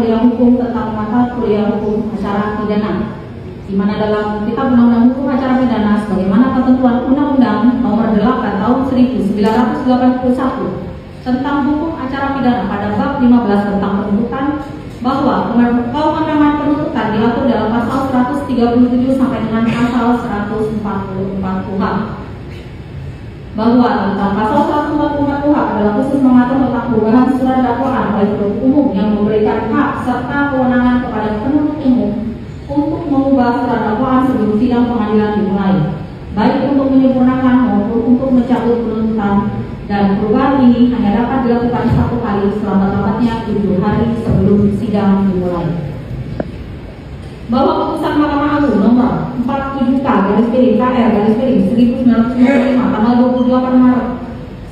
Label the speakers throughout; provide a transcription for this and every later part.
Speaker 1: kuliah hukum tentang mata kuliah hukum acara pidana, di mana dalam Kitab Undang-Undang Hukum Acara Pidana sebagaimana ketentuan Undang-Undang Nomor 8 Tahun 1981 tentang hukum acara pidana pada bab 15 tentang penuntutan, bahwa kewenangan penuntutan diatur dalam pasal 137 sampai dengan pasal 144 KUHP. Bahwa tentang pasal 144 KUHP adalah khusus mengatur tentang perubahan surat dakwaan oleh penuntut umum yang memberikan hak serta kewenangan kepada penuntut umum untuk mengubah surat dakwaan sebelum sidang pengadilan dimulai, baik untuk menyempurnakan maupun untuk mencabut penuntutan, dan perubahan ini hanya dapat dilakukan satu kali selambat-lambatnya 7 hari sebelum sidang dimulai. Bahwa keputusan Mahkamah Agung nomor 47K/KR/1995 tanggal 28 Maret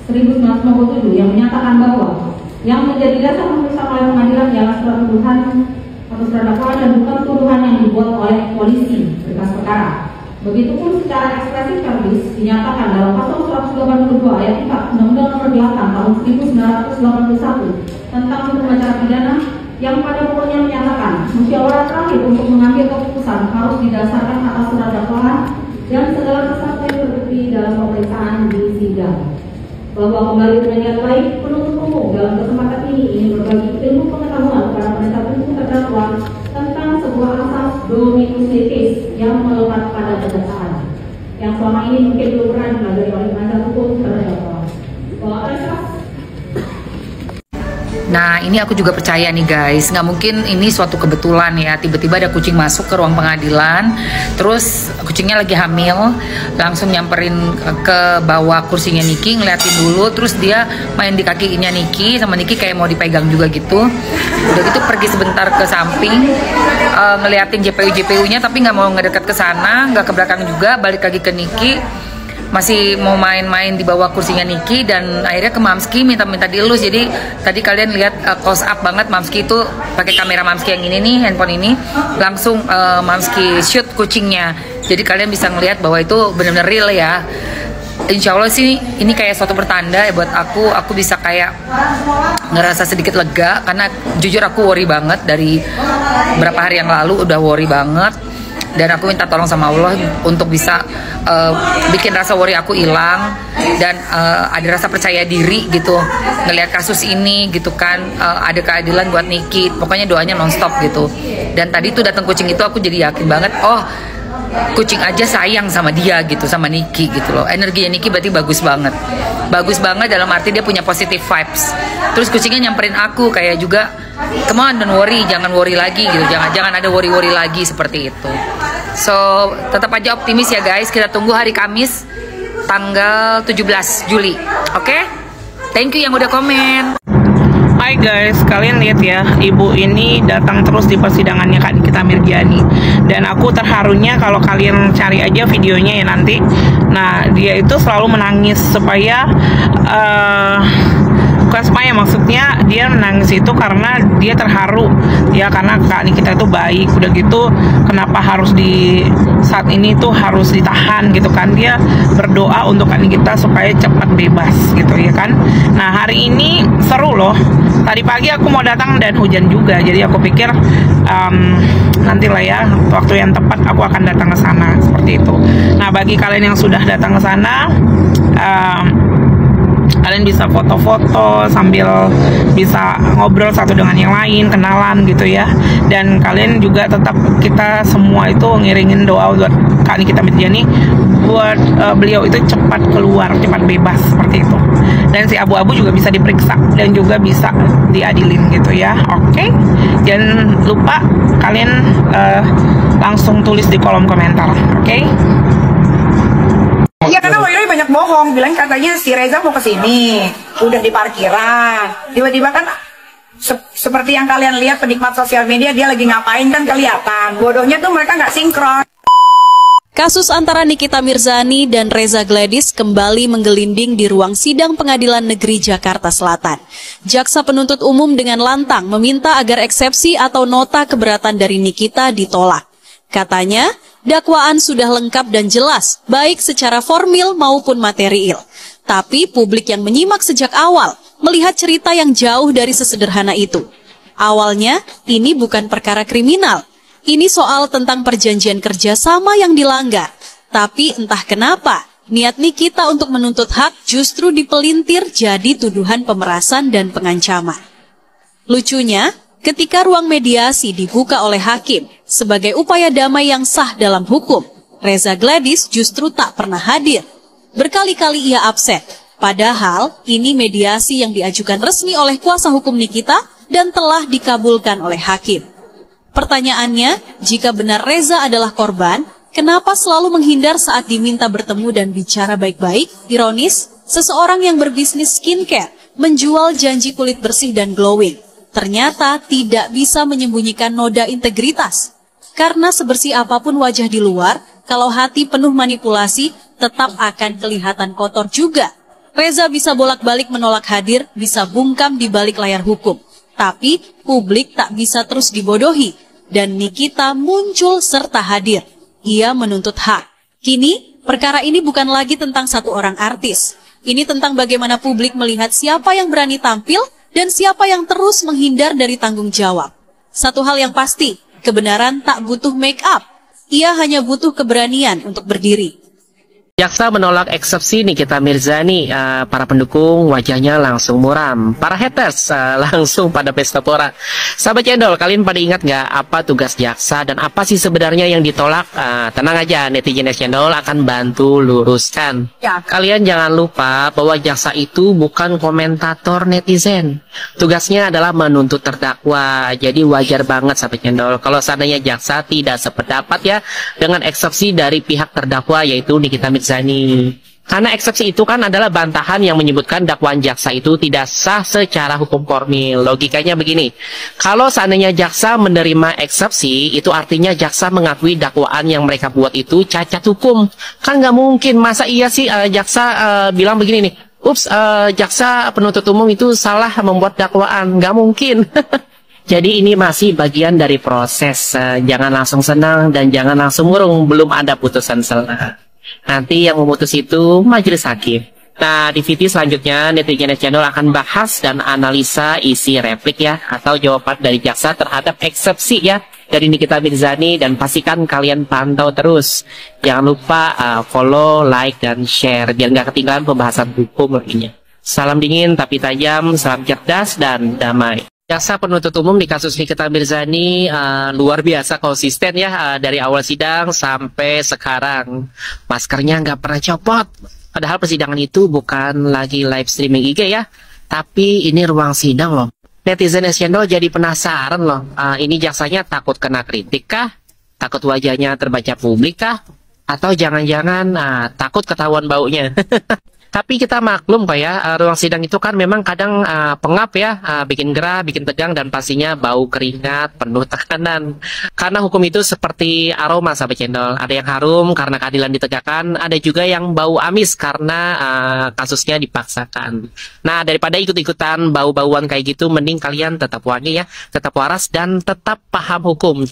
Speaker 1: 1997 yang menyatakan bahwa yang menjadi dasar pemeriksaan oleh pengadilan ialah surat tuduhan atau surat dakwaan dan bukan tuduhan yang dibuat oleh polisi berkas perkara. Begitupun secara ekspresif terbis dinyatakan dalam pasal 182 ayat 4 Undang-Undang Nomor 8 Tahun 1981 tentang hukum acara pidana, yang pada pokoknya menyatakan musyawarah terakhir untuk mengambil keputusan harus didasarkan atas surat dakwaan dan segala sesuatu yang terbukti dalam pemeriksaan di sidang. Bahwa kembali dengan niat baik, penuntut umum dalam kesempatan ini ingin berbagi ilmu pengetahuan kepada penasihat hukum terdakwa tentang sebuah asas dominus litis yang melekat pada kejaksaan, yang selama ini mungkin belum pernah dipelajari oleh penasihat hukum terdakwa. Bahwa asas.
Speaker 2: Nah, ini aku juga percaya nih guys, nggak mungkin ini suatu kebetulan ya, tiba-tiba ada kucing masuk ke ruang pengadilan, terus kucingnya lagi hamil, langsung nyamperin ke bawah kursinya Niki, ngeliatin dulu, terus dia main di kakinya Niki, sama Niki kayak mau dipegang juga gitu. Udah gitu pergi sebentar ke samping, ngeliatin JPU-JPU-nya, tapi nggak mau ngedekat ke sana, nggak ke belakang juga, balik lagi ke Niki, masih mau main-main di bawah kursinya Niki, dan akhirnya ke Mamski minta-minta dielus. Jadi tadi kalian lihat close up banget Mamski itu pakai kamera Mamski yang ini nih, handphone ini, langsung Mamski shoot kucingnya. Jadi kalian bisa ngelihat bahwa itu benar-benar real ya. Insya Allah sih ini kayak suatu pertanda ya buat aku bisa kayak ngerasa sedikit lega, karena jujur aku worry banget dari beberapa hari yang lalu, udah worry banget. Dan aku minta tolong sama Allah untuk bisa bikin rasa worry aku hilang, dan ada rasa percaya diri gitu ngelihat kasus ini gitu kan, ada keadilan buat Niki. Pokoknya doanya nonstop gitu. Dan tadi tuh datang kucing itu aku jadi yakin banget, oh kucing aja sayang sama dia gitu, sama Niki gitu loh. Energinya Niki berarti bagus banget dalam arti dia punya positive vibes. Terus kucingnya nyamperin aku kayak juga, come on, don't worry, jangan worry lagi gitu, jangan ada worry lagi seperti itu. So tetap aja optimis ya guys, kita tunggu hari Kamis tanggal 17 Juli. Oke? Thank you yang udah komen.
Speaker 3: Hai guys, kalian lihat ya, ibu ini datang terus di persidangannya Kak Nikita Mirzani, dan aku terharunya kalau kalian cari aja videonya ya nanti. Nah, dia itu selalu menangis supaya bukan supaya, maksudnya dia menangis itu karena dia terharu ya, karena Kak Nikita itu baik. Udah gitu kenapa harus di saat ini tuh harus ditahan gitu kan, dia berdoa untuk Kak Nikita supaya cepat bebas gitu ya kan. Nah, hari ini seru loh. Tadi pagi aku mau datang dan hujan juga, jadi aku pikir nantilah ya waktu yang tepat aku akan datang ke sana seperti itu. Nah, bagi kalian yang sudah datang ke sana, kalian bisa foto-foto sambil bisa ngobrol satu dengan yang lain, kenalan gitu ya. Dan kalian juga tetap, kita semua itu ngiringin doa buat Kak Nikita Mirzani, buat beliau itu cepat keluar, cepat bebas seperti itu. Dan si abu-abu juga bisa diperiksa dan juga bisa diadilin gitu ya. Oke, jangan lupa kalian langsung tulis di kolom komentar. Oke.
Speaker 4: Iya, karena Wahyudi banyak bohong, bilang katanya si Reza mau ke sini, udah di parkiran, tiba-tiba kan seperti yang kalian lihat penikmat sosial media, dia lagi ngapain kan kelihatan. Bodohnya tuh mereka nggak sinkron.
Speaker 5: Kasus antara Nikita Mirzani dan Reza Gladys kembali menggelinding di ruang sidang Pengadilan Negeri Jakarta Selatan. Jaksa penuntut umum dengan lantang meminta agar eksepsi atau nota keberatan dari Nikita ditolak. Katanya, dakwaan sudah lengkap dan jelas, baik secara formil maupun material. Tapi publik yang menyimak sejak awal melihat cerita yang jauh dari sesederhana itu. Awalnya, ini bukan perkara kriminal. Ini soal tentang perjanjian kerja sama yang dilanggar. Tapi entah kenapa, niat Nikita untuk menuntut hak justru dipelintir jadi tuduhan pemerasan dan pengancaman. Lucunya, ketika ruang mediasi dibuka oleh hakim sebagai upaya damai yang sah dalam hukum, Reza Gladys justru tak pernah hadir. Berkali-kali ia absen, padahal ini mediasi yang diajukan resmi oleh kuasa hukum Nikita dan telah dikabulkan oleh hakim. Pertanyaannya, jika benar Reza adalah korban, kenapa selalu menghindar saat diminta bertemu dan bicara baik-baik? Ironis, seseorang yang berbisnis skincare menjual janji kulit bersih dan glowing, ternyata tidak bisa menyembunyikan noda integritas. Karena sebersih apapun wajah di luar, kalau hati penuh manipulasi, tetap akan kelihatan kotor juga. Reza bisa bolak-balik menolak hadir, bisa bungkam di balik layar hukum. Tapi publik tak bisa terus dibodohi, dan Nikita muncul serta hadir. Ia menuntut hak. Kini, perkara ini bukan lagi tentang satu orang artis. Ini tentang bagaimana publik melihat siapa yang berani tampil dan siapa yang terus menghindar dari tanggung jawab. Satu hal yang pasti, kebenaran tak butuh make up. Ia hanya butuh keberanian untuk berdiri.
Speaker 6: Jaksa menolak eksepsi Nikita Mirzani, para pendukung wajahnya langsung muram, para haters langsung pada pesta pora. Sahabat Cendol, kalian pada ingat nggak apa tugas jaksa dan apa sih sebenarnya yang ditolak? Tenang aja, netizen Cendol akan bantu luruskan. Ya, kalian jangan lupa bahwa jaksa itu bukan komentator netizen. Tugasnya adalah menuntut terdakwa. Jadi wajar banget sahabat Cendol kalau seandainya jaksa tidak sependapat ya dengan eksepsi dari pihak terdakwa yaitu Nikita Mirzani. Karena eksepsi itu kan adalah bantahan yang menyebutkan dakwaan jaksa itu tidak sah secara hukum formil. Logikanya begini, kalau seandainya jaksa menerima eksepsi, itu artinya jaksa mengakui dakwaan yang mereka buat itu cacat hukum. Kan nggak mungkin, masa iya sih jaksa bilang begini nih, ups, jaksa penuntut umum itu salah membuat dakwaan, nggak mungkin. Jadi ini masih bagian dari proses, jangan langsung senang dan jangan langsung murung, belum ada putusan selesai. Nanti yang memutus itu majelis hakim. Nah, di video selanjutnya netizen channel akan bahas dan analisa isi replik ya atau jawaban dari jaksa terhadap eksepsi ya dari Nikita Mirzani, dan pastikan kalian pantau terus. Jangan lupa follow, like, dan share biar nggak ketinggalan pembahasan hukum lainnya. Salam dingin tapi tajam, salam cerdas dan damai. Jaksa penuntut umum di kasus Nikita Mirzani luar biasa konsisten ya dari awal sidang sampai sekarang. Maskernya nggak pernah copot. Padahal persidangan itu bukan lagi live streaming IG ya, tapi ini ruang sidang loh. Netizen Cendol jadi penasaran loh. Ini jaksanya takut kena kritik kah? Takut wajahnya terbaca publik kah? Atau jangan-jangan takut ketahuan baunya? Tapi kita maklum kok ya, ruang sidang itu kan memang kadang pengap ya, bikin gerah, bikin tegang, dan pastinya bau keringat, penuh tekanan. Karena hukum itu seperti aroma sahabat Cendol. Ada yang harum karena keadilan ditegakkan, ada juga yang bau amis karena kasusnya dipaksakan. Nah, daripada ikut-ikutan bau-bauan kayak gitu, mending kalian tetap wangi ya, tetap waras, dan tetap paham hukum.